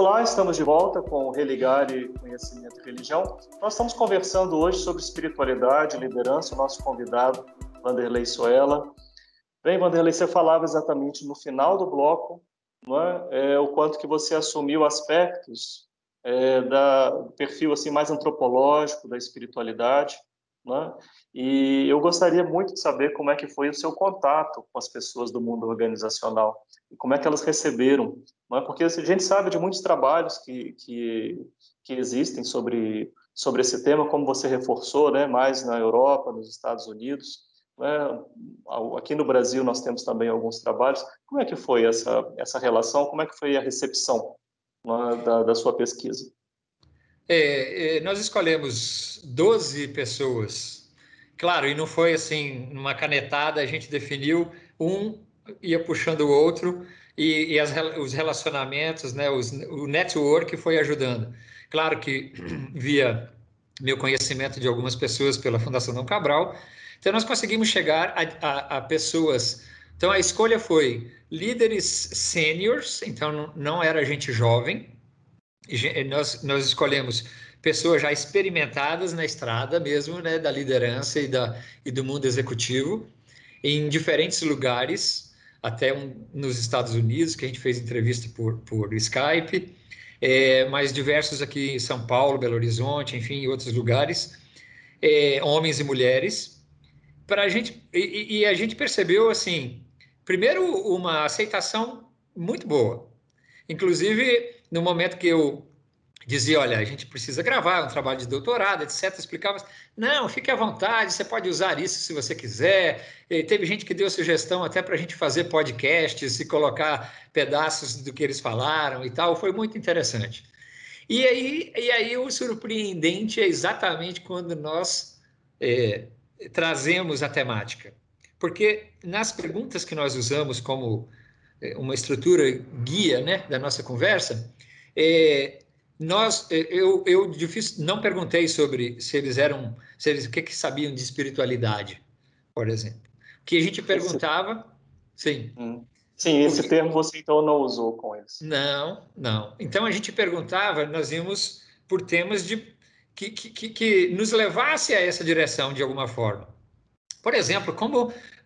Olá, estamos de volta com o Religare Conhecimento e Religião. Nós estamos conversando hoje sobre espiritualidade, liderança. O nosso convidado, Wanderley Soella. Bem, Wanderley, você falava exatamente no final do bloco, não é? O quanto que você assumiu aspectos do perfil assim, mais antropológico da espiritualidade, não é? E eu gostaria muito de saber como é que foi o seu contato com as pessoas do mundo organizacional e como é que elas receberam, não é? Porque a gente sabe de muitos trabalhos que existem sobre esse tema, como você reforçou, né? Mais na Europa, nos Estados Unidos, né? Aqui no Brasil nós temos também alguns trabalhos. Como é que foi essa relação? Como é que foi a recepção, né, da sua pesquisa? Nós escolhemos 12 pessoas, claro, e não foi assim, numa canetada, a gente definiu, um ia puxando o outro, e os relacionamentos, né, o network foi ajudando. Claro que via meu conhecimento de algumas pessoas pela Fundação Dom Cabral, então nós conseguimos chegar a pessoas. Então a escolha foi líderes sêniores, então não era gente jovem. Nós escolhemos pessoas já experimentadas na estrada mesmo, né, da liderança e do mundo executivo, em diferentes lugares, até nos Estados Unidos, que a gente fez entrevista por Skype, mas diversos aqui em São Paulo, Belo Horizonte, enfim, em outros lugares, homens e mulheres, para a gente, e a gente percebeu, assim, primeiro, uma aceitação muito boa. Inclusive, no momento que eu dizia, olha, a gente precisa gravar um trabalho de doutorado, etc. Explicava, não, fique à vontade, você pode usar isso se você quiser. E teve gente que deu sugestão até para a gente fazer podcasts e colocar pedaços do que eles falaram e tal, foi muito interessante. E aí o surpreendente é exatamente quando nós trazemos a temática. Porque nas perguntas que nós usamos como uma estrutura guia, né, da nossa conversa, eu difícil, não perguntei sobre se eles o que sabiam de espiritualidade, por exemplo. O que a gente perguntava, sim. Sim, esse termo você então não usou com eles. Não. Então a gente perguntava, nós íamos por temas que nos levasse a essa direção de alguma forma. Por exemplo,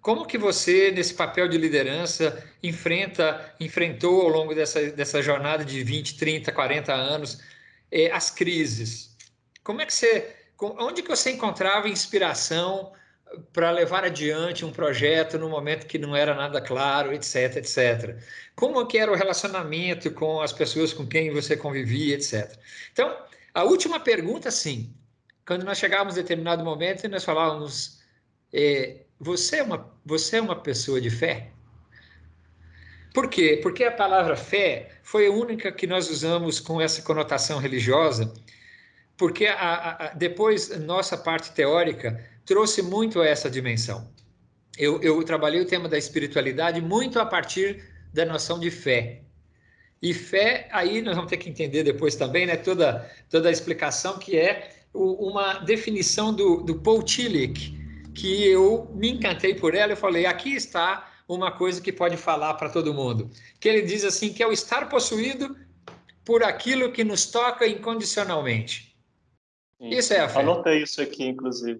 como que você, nesse papel de liderança, enfrentou ao longo dessa jornada de 20, 30, 40 anos, as crises? Onde que você encontrava inspiração para levar adiante um projeto no momento que não era nada claro, etc, etc. Como que era o relacionamento com as pessoas com quem você convivia, etc. Então, a última pergunta, sim, quando nós chegávamos a determinado momento e nós falávamos, você é uma pessoa de fé? Por quê? Porque a palavra fé foi a única que nós usamos com essa conotação religiosa, porque depois nossa parte teórica trouxe muito essa dimensão. Eu trabalhei o tema da espiritualidade muito a partir da noção de fé. E fé, aí nós vamos ter que entender depois também, né, toda a explicação que é uma definição do Paul Tillich, que eu me encantei por ela e falei, aqui está uma coisa que pode falar para todo mundo. Que ele diz assim, que é o estar possuído por aquilo que nos toca incondicionalmente. Isso é a fé. Anotei isso aqui, inclusive.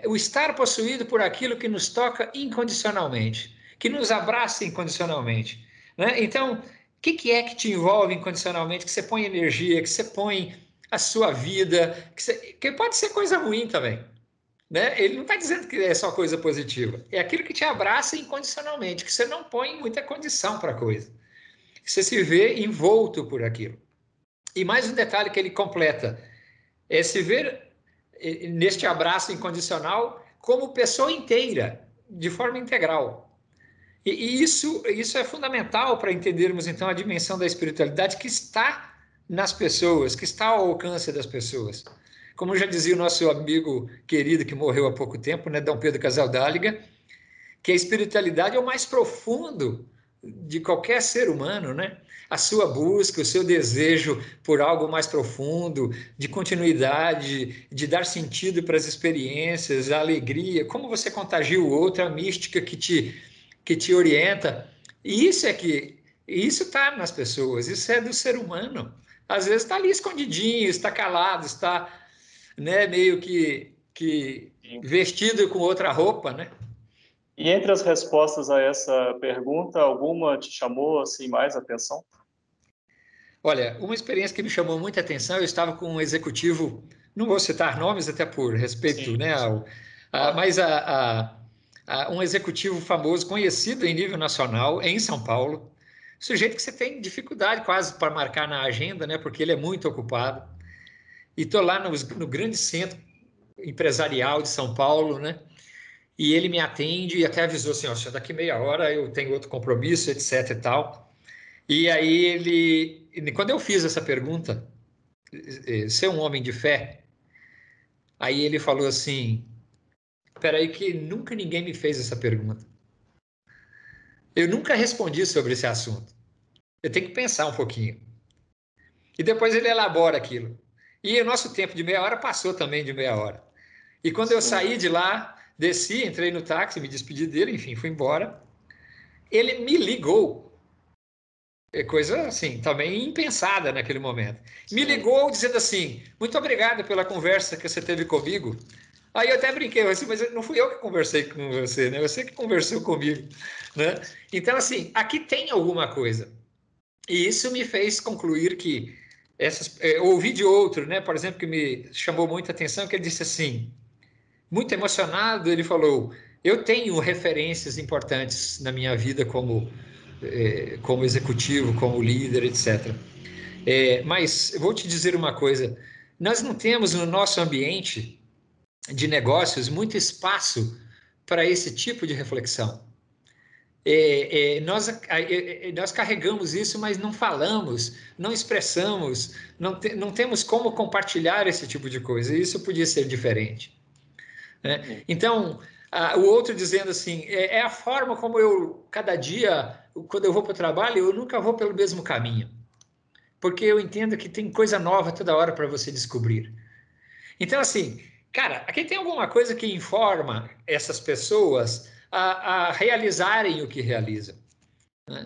O estar possuído por aquilo que nos toca incondicionalmente, que nos abraça incondicionalmente, né? Então, o que é que te envolve incondicionalmente, que você põe energia, que você põe a sua vida, que pode ser coisa ruim também, né? Ele não está dizendo que é só coisa positiva, é aquilo que te abraça incondicionalmente, que você não põe muita condição para a coisa, que você se vê envolto por aquilo. E mais um detalhe que ele completa, é se ver neste abraço incondicional como pessoa inteira, de forma integral. E isso é fundamental para entendermos, então, a dimensão da espiritualidade que está nas pessoas, que está ao alcance das pessoas. Como já dizia o nosso amigo querido que morreu há pouco tempo, né, Dom Pedro Casaldáliga, que a espiritualidade é o mais profundo de qualquer ser humano, né? A sua busca, o seu desejo por algo mais profundo, de continuidade, de dar sentido para as experiências, a alegria, como você contagia o outro, a mística que te orienta. E isso é que E isso está nas pessoas, isso é do ser humano. Às vezes está ali escondidinho, está calado, está, né, meio que vestido com outra roupa, né? E entre as respostas a essa pergunta, alguma te chamou assim mais atenção? Olha, uma experiência que me chamou muita atenção, eu estava com um executivo, não vou citar nomes até por respeito, Sim, né, sim, claro. mas um executivo famoso, conhecido em nível nacional, em São Paulo, sujeito que você tem dificuldade quase para marcar na agenda, né, porque ele é muito ocupado. E estou lá no grande centro empresarial de São Paulo, né, e ele me atende e até avisou assim, ó, daqui meia hora eu tenho outro compromisso, etc e tal. E aí quando eu fiz essa pergunta, ser um homem de fé, aí ele falou assim, peraí que nunca ninguém me fez essa pergunta. Eu nunca respondi sobre esse assunto. Eu tenho que pensar um pouquinho. E depois ele elabora aquilo. E o nosso tempo de meia hora passou também de meia hora. E quando eu Sim. saí de lá, desci, entrei no táxi, me despedi dele, enfim, fui embora. Ele me ligou. É coisa assim, também impensada naquele momento. Me Sim. ligou dizendo assim: muito obrigado pela conversa que você teve comigo. Aí eu até brinquei, assim, mas não fui eu que conversei com você, né? Você que conversou comigo, né? Então, assim, aqui tem alguma coisa. E isso me fez concluir que ouvi de outro, né? Por exemplo, que me chamou muita atenção, que ele disse assim, muito emocionado, ele falou: eu tenho referências importantes na minha vida como executivo, como líder, etc. Mas vou te dizer uma coisa: nós não temos no nosso ambiente de negócios muito espaço para esse tipo de reflexão. Nós carregamos isso, mas não falamos, não expressamos, não temos como compartilhar esse tipo de coisa. Isso podia ser diferente, né? Uhum. Então, o outro dizendo assim, é a forma como eu, cada dia, quando eu vou para o trabalho, eu nunca vou pelo mesmo caminho, porque eu entendo que tem coisa nova toda hora para você descobrir. Então, assim, cara, aqui tem alguma coisa que informa essas pessoas a realizarem o que realizam, né?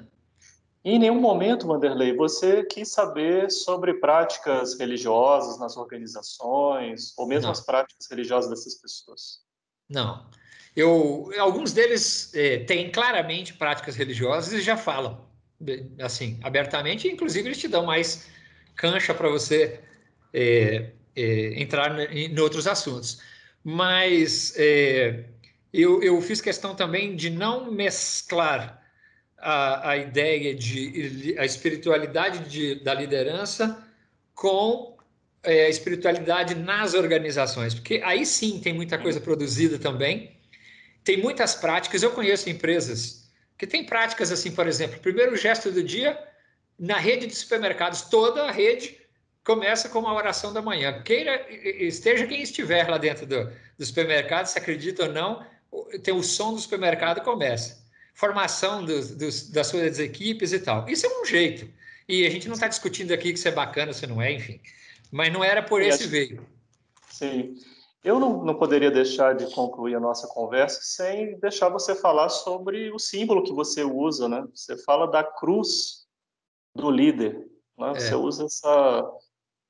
E em nenhum momento, Vanderlei, você quis saber sobre práticas religiosas nas organizações, ou mesmo as Não, práticas religiosas dessas pessoas. não. Alguns deles têm claramente práticas religiosas e já falam, assim, abertamente, inclusive eles te dão mais cancha para você entrar em outros assuntos. Mas eu fiz questão também de não mesclar a ideia de a espiritualidade da liderança com a espiritualidade nas organizações, porque aí sim tem muita coisa Sim. produzida também, tem muitas práticas. Eu conheço empresas que têm práticas assim, por exemplo, primeiro gesto do dia, na rede de supermercados, toda a rede começa com uma oração da manhã. Esteja quem estiver lá dentro do supermercado, se acredita ou não, tem o som do supermercado começa. Formação das suas equipes e tal. Isso é um jeito. E a gente não está discutindo aqui que isso é bacana, se não é, enfim. Mas não era por Sim, esse veio. sim. Eu não poderia deixar de concluir a nossa conversa sem deixar você falar sobre o símbolo que você usa, né? Você fala da cruz do líder, né? Você É. usa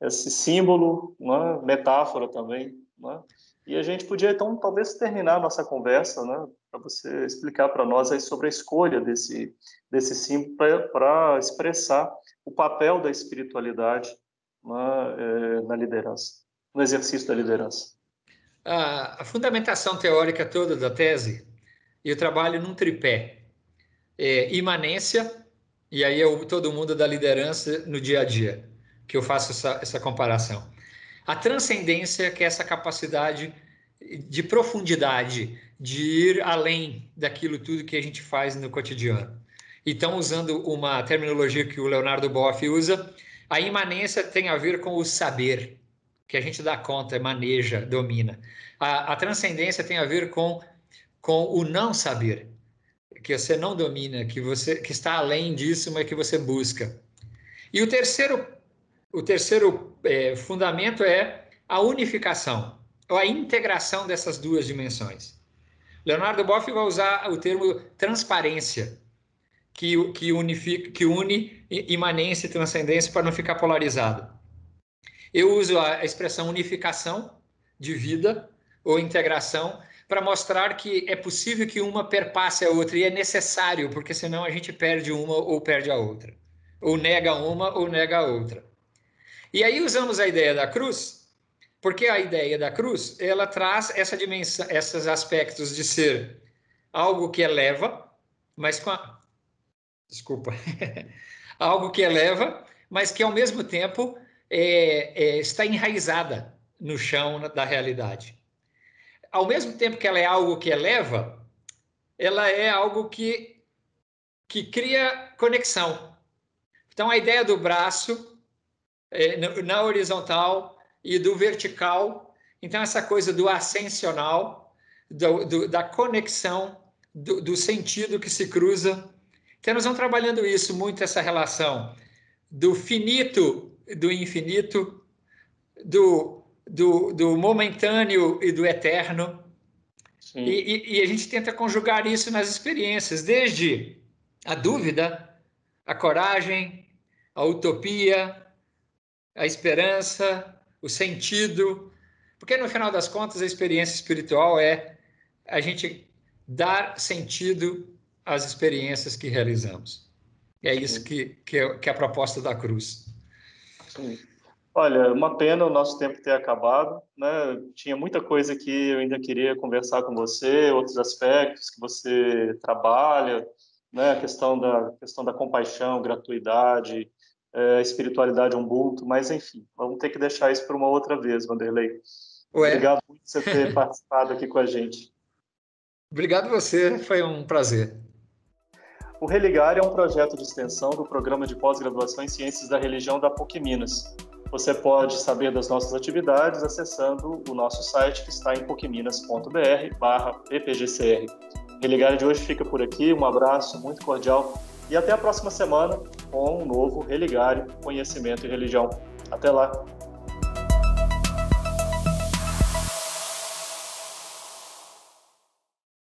esse símbolo, né? Metáfora também, né? E a gente podia, então, talvez terminar a nossa conversa, né? Para você explicar para nós aí sobre a escolha desse símbolo para expressar o papel da espiritualidade na liderança, no exercício da liderança. A fundamentação teórica toda da tese, eu trabalho num tripé. Imanência, e aí todo mundo da liderança no dia a dia, que eu faço essa comparação. A transcendência, que é essa capacidade de profundidade, de ir além daquilo tudo que a gente faz no cotidiano. Então, usando uma terminologia que o Leonardo Boff usa, a imanência tem a ver com o saber, que a gente dá conta, maneja, domina. A transcendência tem a ver com o não saber, que você não domina, que está além disso, mas que você busca. E o terceiro fundamento é a unificação, ou a integração dessas duas dimensões. Leonardo Boff vai usar o termo transparência, que une imanência e transcendência para não ficar polarizado. Eu uso a expressão unificação de vida ou integração para mostrar que é possível que uma perpasse a outra, e é necessário, porque senão a gente perde uma ou perde a outra, ou nega uma ou nega a outra. E aí usamos a ideia da cruz, porque a ideia da cruz, ela traz essa dimensão, esses aspectos de ser algo que eleva, mas com a... Desculpa. Algo que eleva, mas que ao mesmo tempo está enraizada no chão da realidade. Ao mesmo tempo que ela é algo que eleva, ela é algo que cria conexão. Então, a ideia do braço na horizontal e do vertical, então essa coisa do ascensional, da conexão, do sentido que se cruza. Então, nós vamos trabalhando isso muito, essa relação do finito, do infinito, do momentâneo e do eterno. E a gente tenta conjugar isso nas experiências, desde a dúvida, a coragem, a utopia, a esperança, o sentido. Porque, no final das contas, a experiência espiritual é a gente dar sentido às experiências que realizamos. É isso que é a proposta da cruz. Sim. Olha, uma pena o nosso tempo ter acabado, né? Tinha muita coisa que eu ainda queria conversar com você, outros aspectos que você trabalha, né? A questão da compaixão, gratuidade, espiritualidade Ubuntu, mas enfim, vamos ter que deixar isso para uma outra vez, Vanderlei. Obrigado por você ter participado aqui com a gente. Obrigado a você, foi um prazer. O Religar é um projeto de extensão do Programa de Pós-Graduação em Ciências da Religião da PUC Minas. Você pode saber das nossas atividades acessando o nosso site, que está em pucminas.br/ppgcr. O Religar de hoje fica por aqui, um abraço muito cordial e até a próxima semana com um novo Religar, Conhecimento e Religião. Até lá!